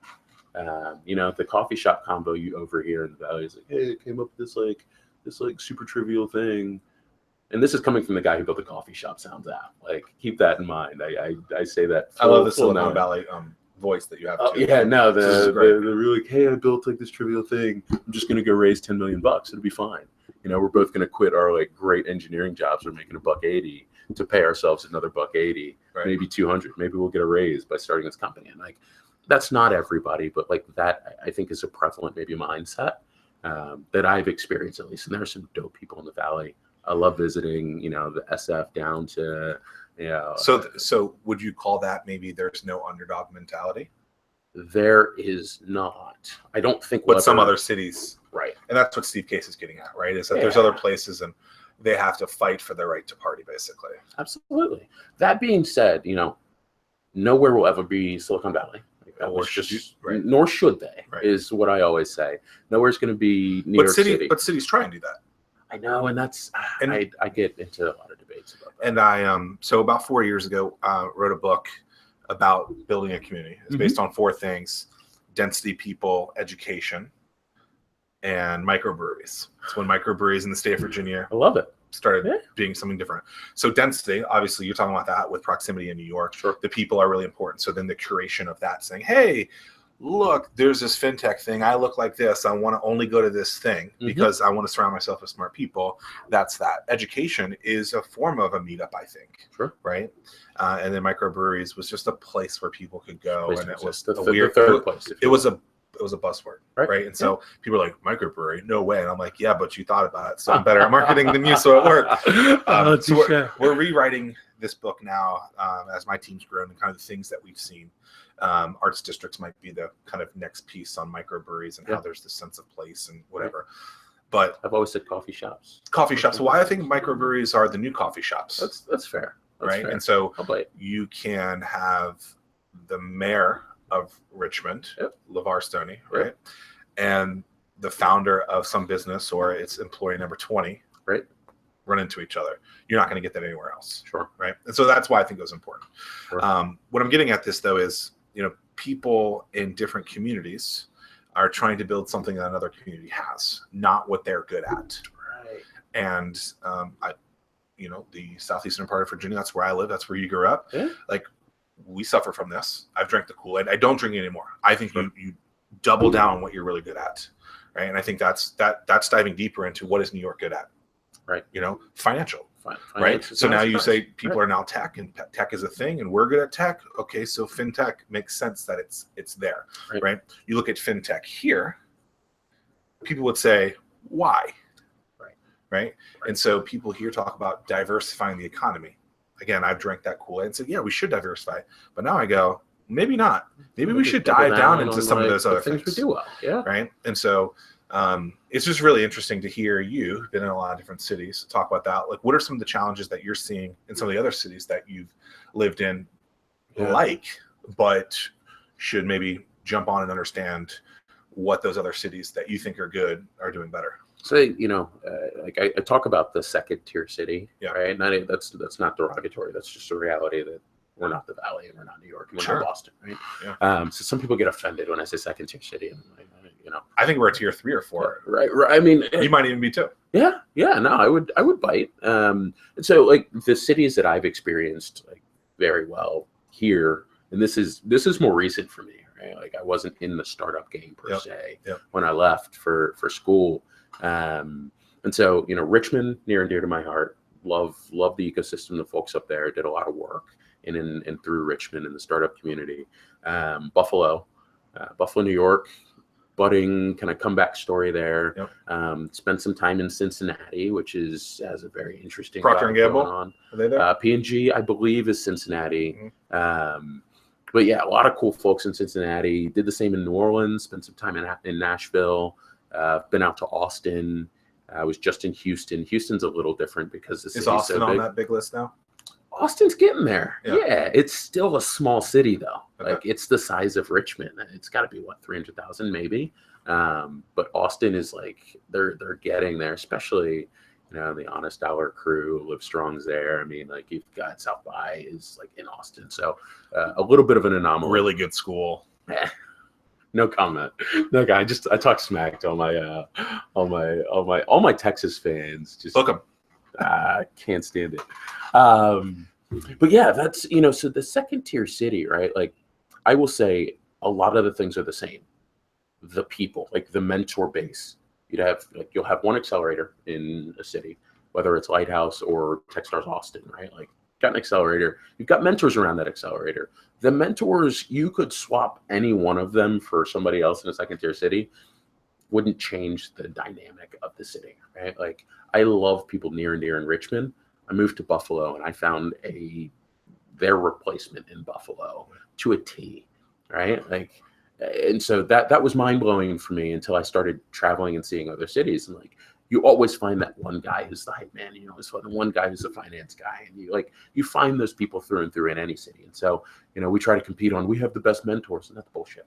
The coffee shop combo you overhear in the Valley is like, hey, it came up with this super trivial thing. And this is coming from the guy who built the coffee shop Sounds app. Like, keep that in mind. I say that. I love the Silicon Valley voice that you have. Oh, yeah, no, the really, hey, I built like this trivial thing. I'm just gonna go raise $10 million. It'll be fine. We're both gonna quit our like great engineering jobs. We're making $180 to pay ourselves another $180, maybe $200. Maybe we'll get a raise by starting this company. And like, that's not everybody, but like that, I think is a prevalent maybe mindset that I've experienced at least. And there are some dope people in the Valley. I love visiting, the SF down to, So would you call that maybe there's no underdog mentality? There is not. I don't think. But some other cities, right? And that's what Steve Case is getting at, right? Is that there's other places and they have to fight for their right to party, basically. Absolutely. That being said, nowhere will ever be Silicon Valley. Nor should they, is what I always say. Nowhere's going to be New York City. But cities try and do that. I know, and that's I get into a lot of debates about that. And I so about 4 years ago, wrote a book about building a community. It's based on 4 things: density, people, education, and microbreweries. It's when microbreweries in the state of Virginia, I love it, started being something different. So density, obviously, you're talking about that with proximity in New York. Sure. The people are really important. So then the curation of that, saying, hey, look, there's this FinTech thing. I look like this. I want to only go to this thing because I want to surround myself with smart people. That's that. Education is a form of a meetup, I think. Sure. Right. And then microbreweries was just a place where people could go, and it was a weird third place. It was a buzzword, right? And so people are like, microbrewery, no way. And I'm like, yeah, but you thought about it, so I'm better at marketing than you, so it worked. So we're rewriting this book now as my team's grown, and kind of the things that we've seen. Arts districts might be the kind of next piece on microbreweries and how there's this sense of place and whatever. But I've always said coffee shops. Coffee shops. So why I think microbreweries are the new coffee shops. That's fair. That's right. fair. And so I'll bite. you can have the mayor of Richmond, LeVar Stoney, right? And the founder of some business or its employee number 20, right, run into each other. You're not going to get that anywhere else. Sure. Right. And so that's why I think it was important. Sure. What I'm getting at this, though, is, people in different communities are trying to build something that another community has, not what they're good at. Right. And the southeastern part of Virginia, that's where I live. That's where you grew up. Yeah. Like, we suffer from this. I've drank the Kool-Aid. I don't drink it anymore. I think you double down on what you're really good at. Right. And I think that's diving deeper into what is New York good at. Right. Financial. Right. So now you say people are now tech, and tech is a thing, and we're good at tech. Okay, so FinTech makes sense that it's there, right? You look at FinTech here, people would say, why? Right? And so people here talk about diversifying the economy. Again, I've drank that Kool-Aid and said, yeah, we should diversify. But now I go, maybe not. Maybe we should dive down into some of those other things. We do well. Yeah. Right. And so it's just really interesting to hear you, been in a lot of different cities, talk about that. Like, what are some of the challenges that you're seeing in some of the other cities that you've lived in, but should maybe jump on and understand what those other cities that you think are good are doing better? So, I talk about the second tier city, right? And that's not derogatory. That's just a reality that we're not the Valley and we're not New York and we're not Boston, right? Yeah. So some people get offended when I say second tier city. And I think we're a tier 3 or 4. Right. I mean, you might even be 2. Yeah. No, I would bite. And so, like, the cities that I've experienced, like, very well here, and this is more recent for me, right? Like, I wasn't in the startup game per se when I left for school. And so, Richmond, near and dear to my heart. Love the ecosystem. The folks up there did a lot of work in and through Richmond in the startup community. Buffalo, New York, budding kind of comeback story there. Spent some time in Cincinnati, which has a very interesting Procter & Gamble on. Are they there? P&G, I believe, is Cincinnati. But yeah, a lot of cool folks in Cincinnati. Did the same in New Orleans. Spent some time in Nashville. Been out to Austin. I was just in Houston. Houston's a little different because the city's so big. Is Austin on that big list now? Austin's getting there. Yeah, it's still a small city though. Okay. Like, it's the size of Richmond. It's got to be 300,000 maybe. But Austin is like they're getting there, especially the Honest Dollar crew, Live Strong's there. I mean, like, you've got South by is like in Austin, so a little bit of an anomaly. Really good school. No comment. No, guy. I talk smack to all my Texas fans. Just book them. Can't stand it. But yeah, that's so the second tier city, right? Like, I will say a lot of the things are the same. The people, like the mentor base. You'll have one accelerator in a city, whether it's Lighthouse or Techstars Austin, right? Like, got an accelerator. You've got mentors around that accelerator. The mentors, you could swap any one of them for somebody else in a second tier city. Wouldn't change the dynamic of the city, right? Like, I love people near and dear in Richmond. I moved to Buffalo and I found their replacement in Buffalo to a T, right? Like, and so that was mind blowing for me until I started traveling and seeing other cities. And like, you always find that one guy who's the hype man. You always find the one guy who's the finance guy, and you find those people through and through in any city. And so, we try to compete on, we have the best mentors, and that's bullshit,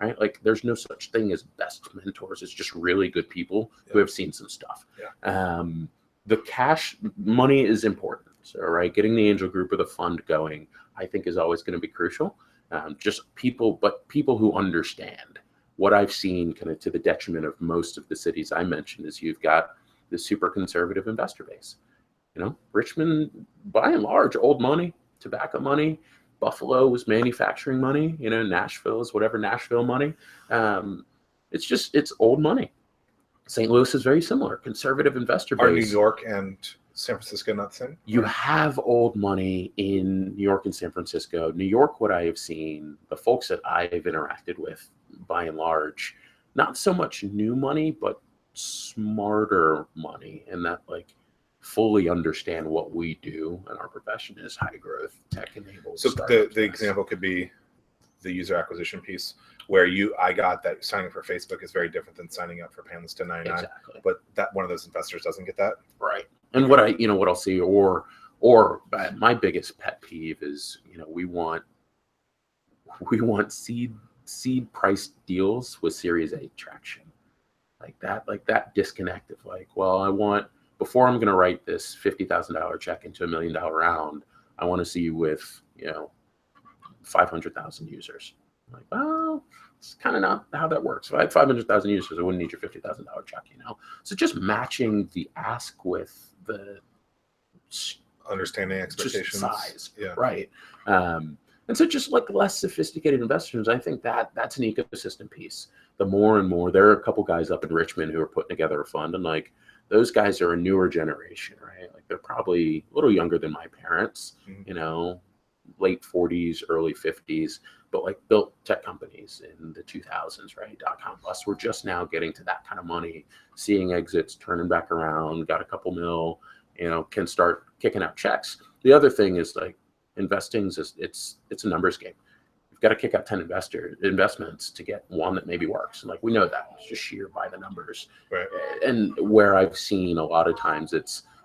right? Like, there's no such thing as best mentors. It's just really good people who have seen some stuff. The cash money is important. So, right, getting the angel group or the fund going, I think, is always going to be crucial. Just people who understand. What I've seen, kind of to the detriment of most of the cities I mentioned, is you've got the super conservative investor base. Richmond, by and large, old money, tobacco money. Buffalo was manufacturing money. Nashville is whatever Nashville money. It's old money. St. Louis is very similar, conservative investor base. Are New York and San Francisco not the same? You have old money in New York and San Francisco. New York, what I have seen, the folks that I've interacted with, by and large, not so much new money, but smarter money, and that like fully understand what we do, and our profession is high growth, tech enabled. So the example could be the user acquisition piece, where I got that signing up for Facebook is very different than signing up for Painless 1099. Exactly. But that one of those investors doesn't get that. Right. And what I'll see, or my biggest pet peeve is, we want seed price deals with Series A traction. Like that disconnect of well, before I'm going to write this $50,000 check into $1 million round, I want to see you with, 500,000 users. I'm like, well, it's kind of not how that works. If I had 500,000 users, I wouldn't need your $50,000 check, So just matching the ask with the understanding expectations, size, yeah, right. And so just like less sophisticated investors, I think that's an ecosystem piece. The more and more, there are a couple guys up in Richmond who are putting together a fund, and those guys are a newer generation, right? Like they're probably a little younger than my parents, late 40s, early 50s, but built tech companies in the 2000s, right? .com bust. We're just now getting to that kind of money, seeing exits, turning back around, got a couple mil, can start kicking out checks. The other thing is investing is it's a numbers game. You've got to kick out 10 investments to get one that maybe works. And we know that it's just sheer by the numbers. Right. And where I've seen a lot of times I'm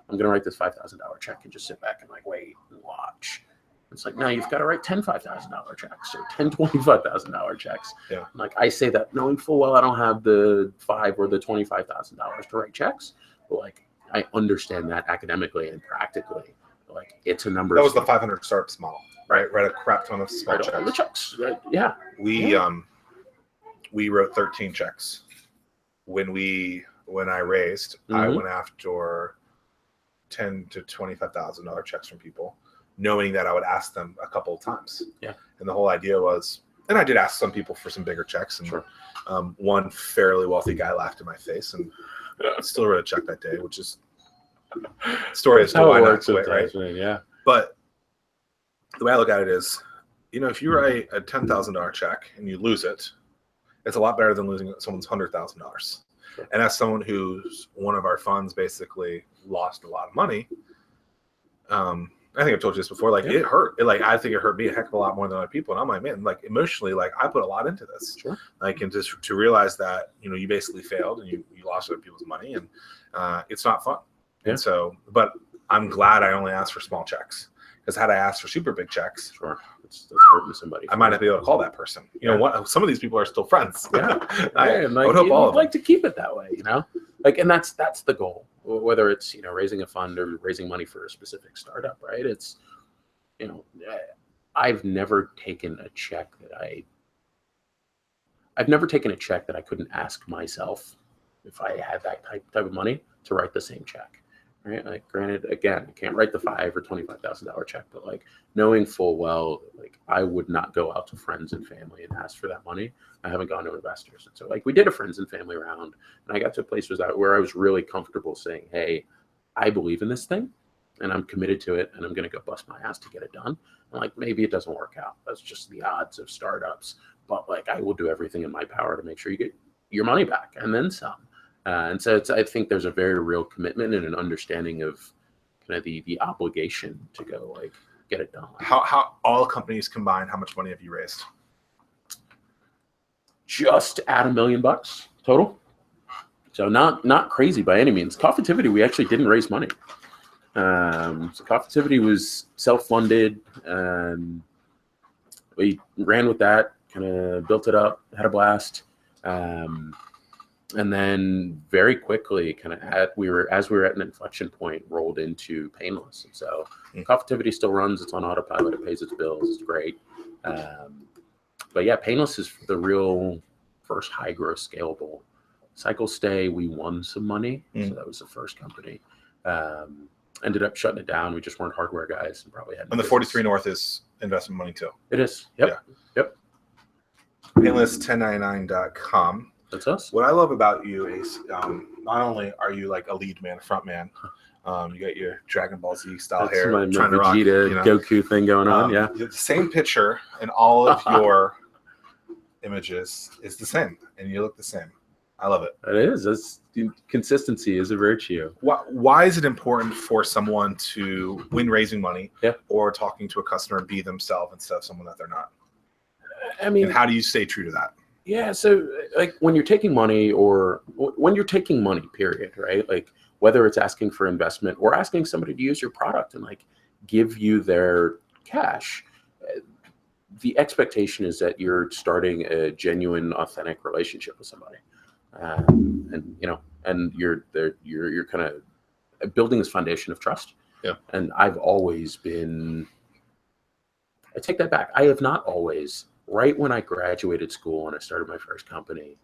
going to write this $5,000 check and just sit back and wait and watch. It's now you've got to write 10 $5,000 checks or 10 $25,000 checks. Yeah. I say that knowing full well I don't have the $5,000 or the $25,000 to write checks, but I understand that academically and practically. It's a number. That was the 500 startups model, right? Write a crap ton of small checks. The checks, right? Yeah. We wrote 13 checks when I raised. I went after $10,000 to $25,000 checks from people, knowing that I would ask them a couple of times. Yeah. And the whole idea was, and I did ask some people for some bigger checks, and sure. One fairly wealthy guy laughed in my face and still wrote a check that day, which is story as to why not quit, right? Yeah. But the way I look at it is, if you write a $10,000 check and you lose it, it's a lot better than losing someone's $100,000. Sure. And as someone who's one of our funds basically lost a lot of money, I think I've told you this before. It hurt. I think it hurt me a heck of a lot more than other people. And I'm man, emotionally, I put a lot into this. Sure. And just to realize that you basically failed and you lost other people's money, and it's not fun. Yeah. And so, but I'm glad I only asked for small checks, because had I asked for super big checks, sure, that's hurting somebody. I might not be able to call that person. You know what? Some of these people are still friends. Yeah, I would hope all of them. Like to keep it that way, and that's the goal. Whether it's raising a fund or raising money for a specific startup, right? It's I've never taken a check that I couldn't ask myself if I had that type of money to write the same check. Right. Granted, again, I can't write the $5,000 or $25,000 check, but knowing full well, I would not go out to friends and family and ask for that money. I haven't gone to investors. And so we did a friends and family round, and I got to a place where I was really comfortable saying, hey, I believe in this thing and I'm committed to it and I'm going to go bust my ass to get it done. And maybe it doesn't work out. That's just the odds of startups. But I will do everything in my power to make sure you get your money back and then some. And so I think there's a very real commitment and an understanding of kind of the obligation to go get it done. How all companies combined, how much money have you raised? Just at $1 million total. So not crazy by any means. Coffitivity, we actually didn't raise money. So Coffitivity was self-funded. We ran with that, kind of built it up, had a blast. And then very quickly, as we were at an inflection point, rolled into Painless. And so Coffitivity still runs. It's on autopilot. It pays its bills. It's great. But yeah, Painless is the real first high growth scalable. Cycle Stay, we won some money. So that was the first company. Ended up shutting it down. We just weren't hardware guys and probably had. And the 43 North is investment money too. It is. Yep. Yeah. Yep. Painless1099.com. That's us. What I love about you is not only are you a lead man, a front man, you got your Dragon Ball Z style hair, my trying to rock, Vegeta, Goku thing going on. Yeah, the same picture in all of your images is the same, and you look the same. I love it. It is. Consistency is a virtue. Why is it important for someone to, when raising money or talking to a customer, be themselves instead of someone that they're not? I mean, and how do you stay true to that? Yeah. So like when you're taking money period, right? Like whether it's asking for investment or asking somebody to use your product and like give you their cash, the expectation is that you're starting a genuine, authentic relationship with somebody. And, you know, and you're kind of building this foundation of trust. Yeah. And I've always been, I take that back. I have not always. Right when I graduated school and I started my first company,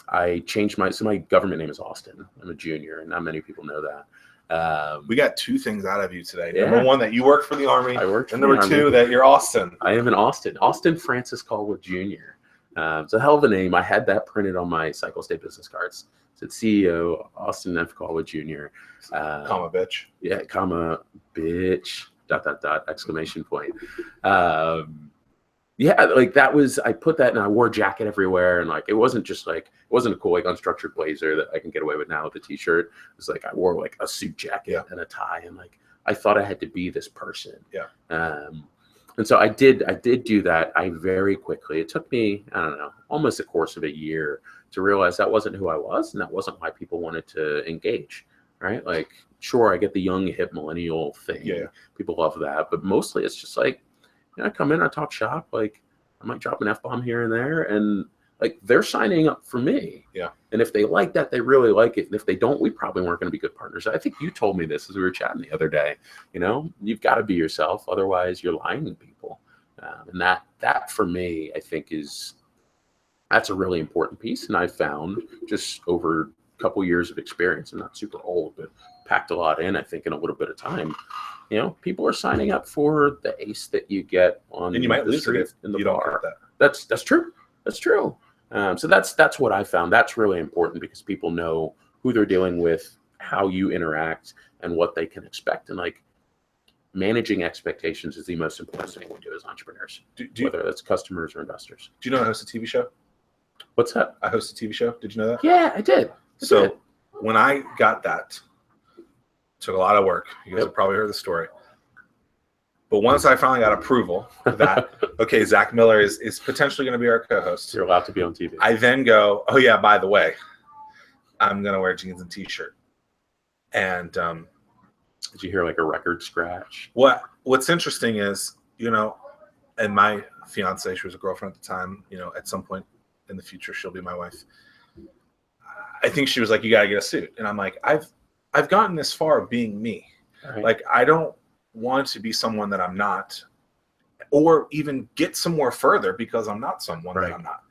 I changed my government name is Austin. I'm a junior, and not many people know that. We got two things out of you today. Yeah. Number one, that you work for the Army. I worked and for number the two, Army. that you're Austin. I am in Austin Francis Callwood Jr. It's a hell of a name. I had that printed on my Cycle State business cards. It said CEO Austin F. Callwood Jr. Comma bitch. Yeah, comma bitch. ... exclamation point. Yeah, like that was, I put that and I wore a jacket everywhere. And like, it wasn't a cool, like unstructured blazer that I can get away with now with a t-shirt. It was like, I wore like a suit jacket and a tie. And like, I thought I had to be this person. Yeah. And so I did do that. I very quickly, it took me, I don't know, almost the course of a year to realize that wasn't who I was. And that wasn't why people wanted to engage, right? Like, sure, I get the young hip millennial thing. Yeah. People love that. But mostly it's just like, I come in, I talk shop, like I might drop an F-bomb here and there, and like they're signing up for me. Yeah. And if they like that, they really like it. And if they don't, we probably weren't going to be good partners. I think you told me this as we were chatting the other day. You know, you've got to be yourself, otherwise you're lying to people. And that for me, I think that's a really important piece. And I found just over a couple years of experience, I'm not super old, but packed a lot in, I think, in a little bit of time. You know, people are signing up for the ace that you get on, and you might the lose street it if in the you bar. don't get that. That's true. That's true. So that's what I found. That's really important because people know who they're dealing with, how you interact, and what they can expect. And like managing expectations is the most important thing we do as entrepreneurs, whether that's customers or investors. Do you know I host a TV show? What's that? I host a TV show. Did you know that? Yeah, I did. When I got that, took a lot of work. You guys have probably heard the story. But once I finally got approval that, okay, Zach Miller is potentially going to be our co-host. You're allowed to be on TV. I then go, oh yeah, by the way, I'm going to wear jeans and t-shirt. And did you hear like a record scratch? What's interesting is, you know, and my fiance, she was a girlfriend at the time, you know, at some point in the future, she'll be my wife. I think she was like, you got to get a suit. And I'm like, I've gotten this far being me. Right. Like, I don't want to be someone that I'm not, or even get somewhere further because I'm not someone that I'm not.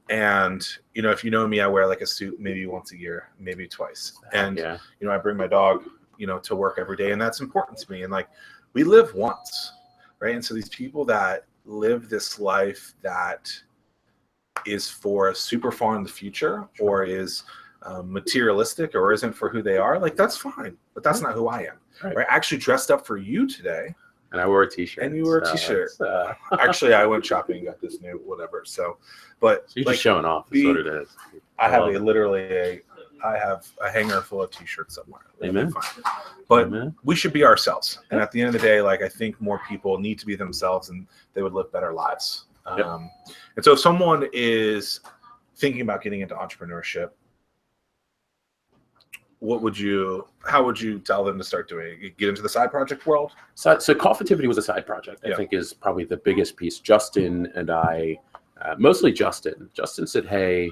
And, you know, if you know me, I wear like a suit maybe once a year, maybe twice. And, you know, I bring my dog, you know, to work every day, and that's important to me. And like, we live once, right? And so these people that live this life that is for super far in the future, or is materialistic, or isn't for who they are, like, that's fine, but that's not who I am. Right? I actually dressed up for you today, and I wore a t-shirt. And you wore a t-shirt. Actually, I went shopping and got this new whatever. So you're like, just showing off. That's what it is. I have I have a hanger full of t-shirts somewhere. Amen. But we should be ourselves. And at the end of the day, like, I think more people need to be themselves, and they would live better lives. And so if someone is thinking about getting into entrepreneurship, how would you tell them to start doing it? Get into the side project world? So Coffitivity was a side project, I think, is probably the biggest piece. Justin and I, mostly Justin said, hey,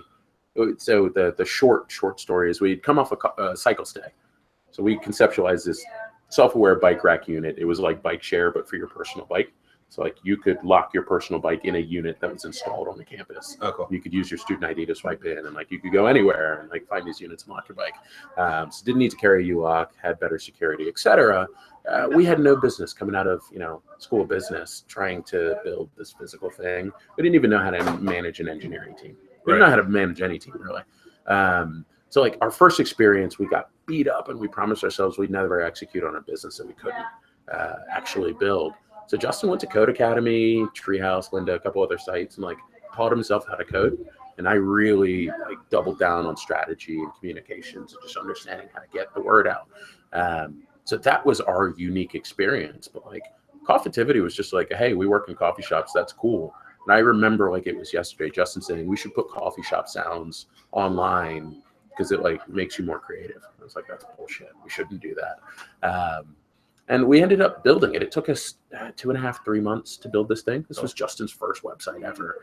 so the short story is we'd come off a cycle stay. So we conceptualized this self-aware bike rack unit. It was like bike share, but for your personal bike. So like you could lock your personal bike in a unit that was installed on the campus. Oh, cool. You could use your student ID to swipe in, and like you could go anywhere and like find these units and lock your bike. So didn't need to carry a U-lock, had better security, etc. We had no business coming out of, you know, school of business trying to build this physical thing. We didn't even know how to manage an engineering team. We didn't know how to manage any team, really. So like our first experience, we got beat up, and we promised ourselves we'd never execute on a business that we couldn't actually build. So Justin went to Code Academy, Treehouse, Linda, a couple other sites, and like taught himself how to code. And I really like doubled down on strategy and communications and just understanding how to get the word out. So that was our unique experience. But like Coffitivity was just like, hey, we work in coffee shops. That's cool. And I remember like it was yesterday, Justin saying we should put coffee shop sounds online because it like makes you more creative. I was like, that's bullshit. We shouldn't do that. And we ended up building it. It took us 2.5, 3 months to build this thing. This was Justin's first website ever.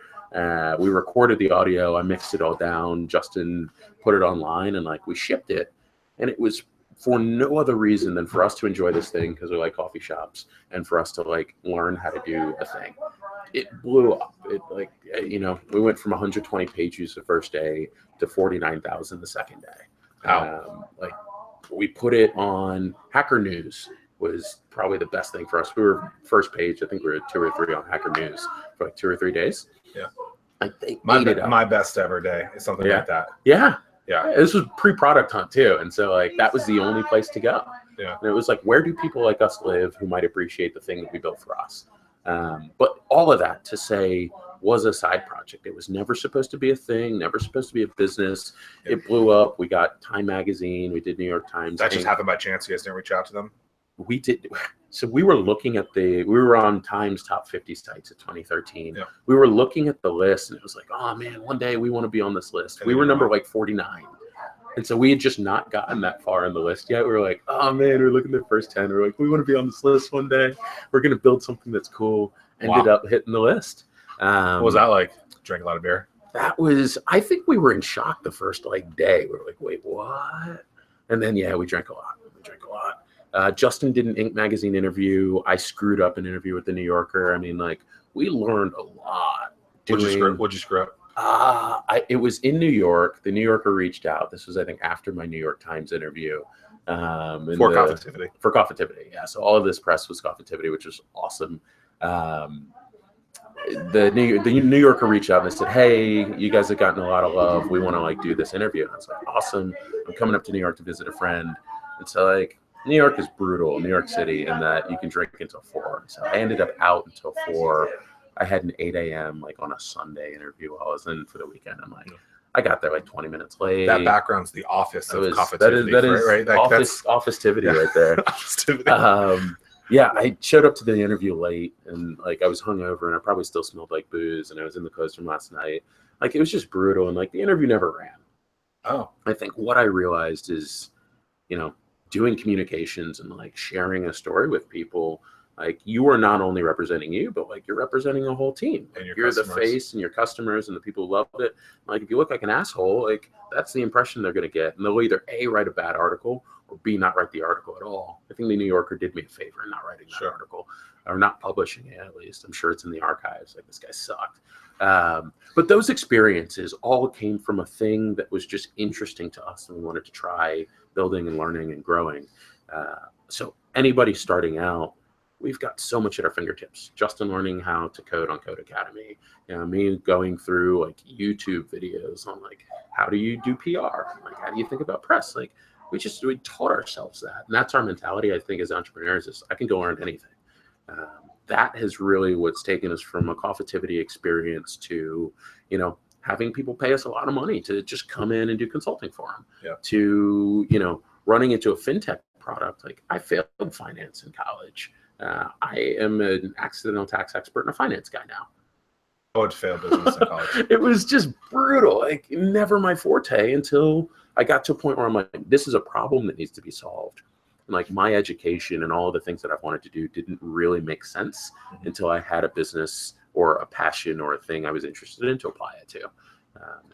We recorded the audio. I mixed it all down. Justin put it online and like we shipped it. And it was for no other reason than for us to enjoy this thing because we like coffee shops and for us to like learn how to do a thing. It blew up. It like, you know, we went from 120 page views the first day to 49,000 the second day. Wow. Like we put it on Hacker News was probably the best thing for us. We were first page. I think we were 2 or 3 on Hacker News for like 2 or 3 days. Yeah. I think my best ever day, something like that. Yeah. Yeah. This was pre-product hunt too. And so like that was the only place to go. Yeah. And it was like, where do people like us live who might appreciate the thing that we built for us? But all of that to say was a side project. It was never supposed to be a thing, never supposed to be a business. Yeah. It blew up. We got Time Magazine. We did New York Times. That just happened by chance. You guys didn't reach out to them? We did. So we were looking at we were on Time's top 50 sites in 2013. Yeah. We were looking at the list and it was like, oh man, one day we want to be on this list. And we were number like 49. And so we had just not gotten that far on the list yet. We were like, oh man, we're looking at the first 10. We're like, we want to be on this list one day. We're going to build something that's cool. Ended up hitting the list. What was that like? Drank a lot of beer? That was, I think we were in shock the first like day. We were like, wait, what? And then, yeah, we drank a lot. Justin did an Inc. magazine interview. I screwed up an interview with the New Yorker. I mean, like, we learned a lot. What'd you screw up? It was in New York. The New Yorker reached out. This was, I think, after my New York Times interview. For Coffeetivity. For Coffeetivity, yeah. So all of this press was Coffeetivity, which was awesome. The New Yorker reached out and they said, hey, you guys have gotten a lot of love. We want to, like, do this interview. And I was like, awesome. I'm coming up to New York to visit a friend. And so, like, New York is brutal, New York City, in that you can drink until 4. So I ended up out until 4. I had an 8 a.m. like on a Sunday interview while I was in for the weekend. I'm like, I got there like 20 minutes late. That background's the office of Coffeetivity. That is right? Like, office-tivity right there. Office-tivity. Yeah, I showed up to the interview late and like I was hungover and I probably still smelled like booze and I was in the closed room last night. Like it was just brutal and like the interview never ran. Oh. I think what I realized is, you know, doing communications and like sharing a story with people, like you are not only representing you, but like you're representing a whole team. And you're the face and your customers and the people who love it. Like if you look like an asshole, like that's the impression they're going to get. And they'll either A, write a bad article or B, not write the article at all. I think the New Yorker did me a favor in not writing that article or not publishing it at least. I'm sure it's in the archives. Like this guy sucked. But those experiences all came from a thing that was just interesting to us and we wanted to try building and learning and growing. So anybody starting out, we've got so much at our fingertips. Justin learning how to code on Code Academy. You know, me going through like YouTube videos on like, how do you do PR? Like, how do you think about press? Like we taught ourselves that. And that's our mentality, I think, as entrepreneurs is I can go learn anything. That has really what's taken us from a Coffeetivity experience to, you know, having people pay us a lot of money to just come in and do consulting for them, to, you know, running into a FinTech product. Like I failed finance in college. I am an accidental tax expert and a finance guy now. I would fail business in college. It was just brutal. Like never my forte until I got to a point where I'm like, this is a problem that needs to be solved. And like my education and all of the things that I've wanted to do didn't really make sense until I had a business or a passion or a thing I was interested in to apply it to.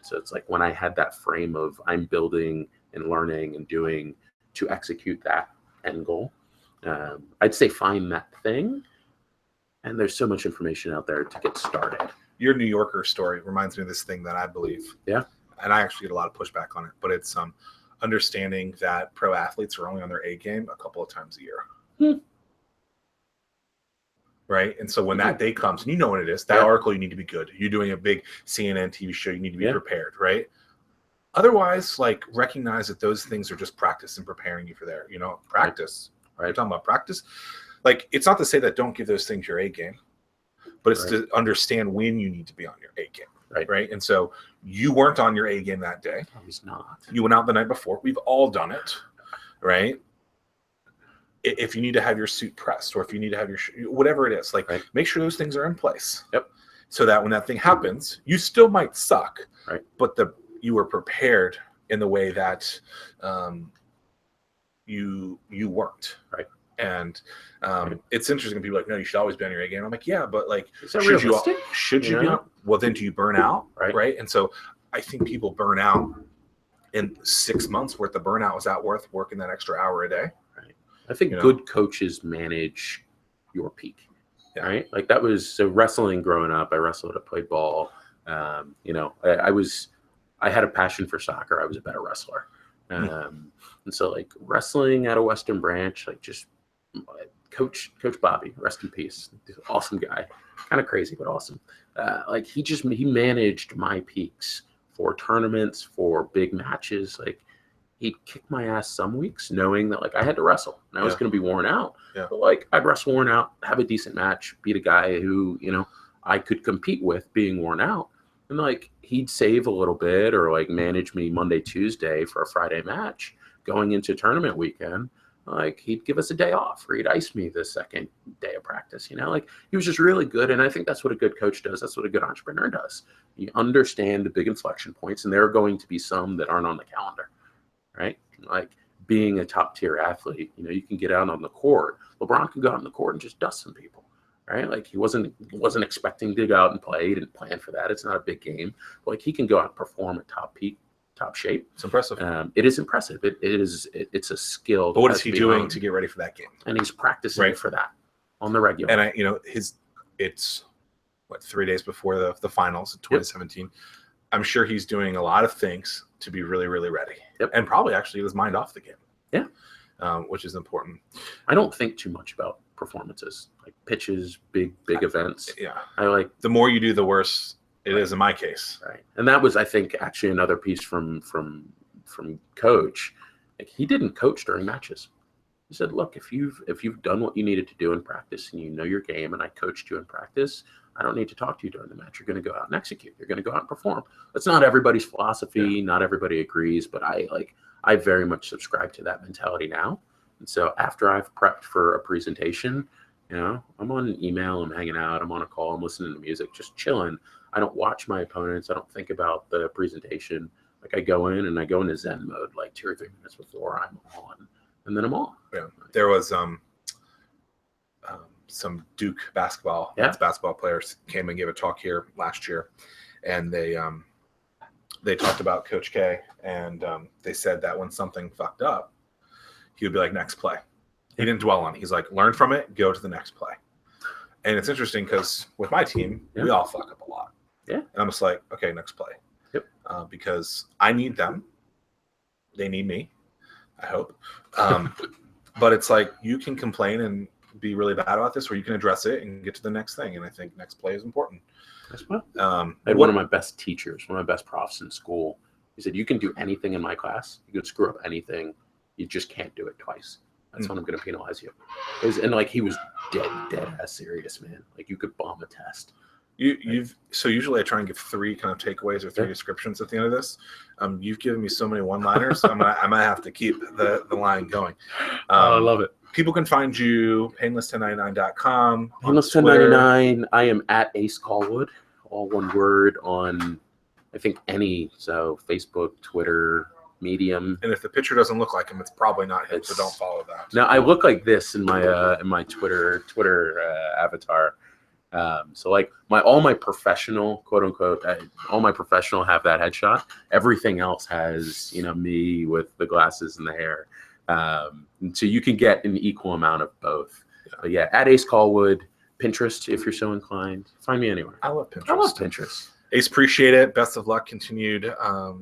So it's like when I had that frame of I'm building and learning and doing to execute that end goal, I'd say find that thing. And there's so much information out there to get started. Your New Yorker story reminds me of this thing that I believe. Yeah. And I actually get a lot of pushback on it, but it's understanding that pro athletes are only on their A game a couple of times a year. Right. And so when that day comes, and you know what it is, that article, you need to be good. You're doing a big CNN TV show, you need to be prepared. Right. Otherwise, like recognize that those things are just practice and preparing you for there, you know, practice. Right. We're talking about practice. Like, it's not to say that don't give those things your A game, but it's to understand when you need to be on your A game. Right. And so you weren't on your A game that day. I was not. You went out the night before. We've all done it. Right. If you need to have your suit pressed or if you need to have your whatever it is, like make sure those things are in place. Yep. so that when that thing happens, you still might suck, right? But you were prepared in the way that you weren't, right? And it's interesting when people are like, no, you should always be on your A game. I'm like, yeah, but like, is that realistic? Should you be on? Well, then do you burn out, right? And so I think people burn out in 6 months worth of burnout. Was that worth working that extra hour a day? Right. I think good coaches manage your peak, right? Like that was so wrestling growing up. I wrestled, I played ball. I had a passion for soccer. I was a better wrestler. And so like wrestling at a Western branch, like just Coach Bobby, rest in peace. Awesome guy, kind of crazy, but awesome. Like he managed my peaks for tournaments, for big matches. Like he'd kick my ass some weeks knowing that like I had to wrestle and I was going to be worn out. But like I'd wrestle worn out, have a decent match, beat a guy who, I could compete with being worn out. And like he'd save a little bit or like manage me Monday, Tuesday for a Friday match going into tournament weekend. Like he'd give us a day off or he'd ice me the second day of practice, like he was just really good. And I think that's what a good coach does. That's what a good entrepreneur does. You understand the big inflection points, and there are going to be some that aren't on the calendar, right? Like being a top tier athlete, you can get out on the court. LeBron could go out on the court and just dust some people, right? Like he wasn't expecting to go out and play. He didn't plan for that. It's not a big game. But like he can go out and perform at top peak, top shape. It's impressive. It is impressive. It's a skill. But what is he doing to get ready for that game? And he's practicing for that on the regular. And it's 3 days before the finals in 2017. Yep. I'm sure he's doing a lot of things to be really, really ready. Yep. And probably actually his mind off the game. Yeah. Which is important. I don't think too much about performances, like pitches, big events. Yeah. I like the more you do, the worse it is in my case. Right. And that was, I think, actually another piece from Coach. Like he didn't coach during matches. He said, look, if you've done what you needed to do in practice and you know your game and I coached you in practice, I don't need to talk to you during the match. You're going to go out and execute. You're going to go out and perform. That's not everybody's philosophy. Yeah. Not everybody agrees, but I very much subscribe to that mentality now. And so after I've prepped for a presentation, I'm on an email, I'm hanging out, I'm on a call, I'm listening to music, just chilling. I don't watch my opponents. I don't think about the presentation. Like I go into Zen mode like 2 or 3 minutes before I'm on, and then I'm on. Yeah. There was some Duke basketball players came and gave a talk here last year, and they talked about Coach K, and they said that when something fucked up, he would be like, next play. He didn't dwell on it. He's like, learn from it, go to the next play. And it's interesting because with my team, we all fuck up a lot. Yeah. And I'm just like, okay, next play. Yep. Because I need them. They need me, I hope. But it's like you can complain and be really bad about this, or you can address it and get to the next thing. And I think next play is important. That's what I had one of my best teachers, one of my best profs in school. He said, you can do anything in my class. You can screw up anything. You just can't do it twice. That's when I'm going to penalize you. And like he was dead ass serious, man. Like you could bomb a test. So usually I try and give 3 kind of takeaways or 3 descriptions at the end of this. You've given me so many one-liners, I might have to keep the line going. I love it. People can find you painless1099.com. Painless1099. I am at Ace Callwood, all one word on I think so Facebook, Twitter, Medium. And if the picture doesn't look like him, it's probably not him. So don't follow that. No, I look like this in my Twitter avatar. So like all my professional, quote unquote, all my professional have that headshot. Everything else has, me with the glasses and the hair. And so you can get an equal amount of both. Yeah. But yeah, at Ace Callwood, Pinterest, if you're so inclined. Find me anywhere. I love Pinterest. Ace, appreciate it. Best of luck. Continued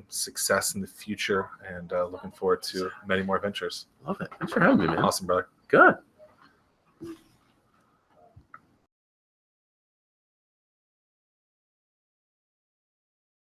success in the future. And looking forward to many more adventures. Love it. Thanks for having me, man. Awesome, brother. Good.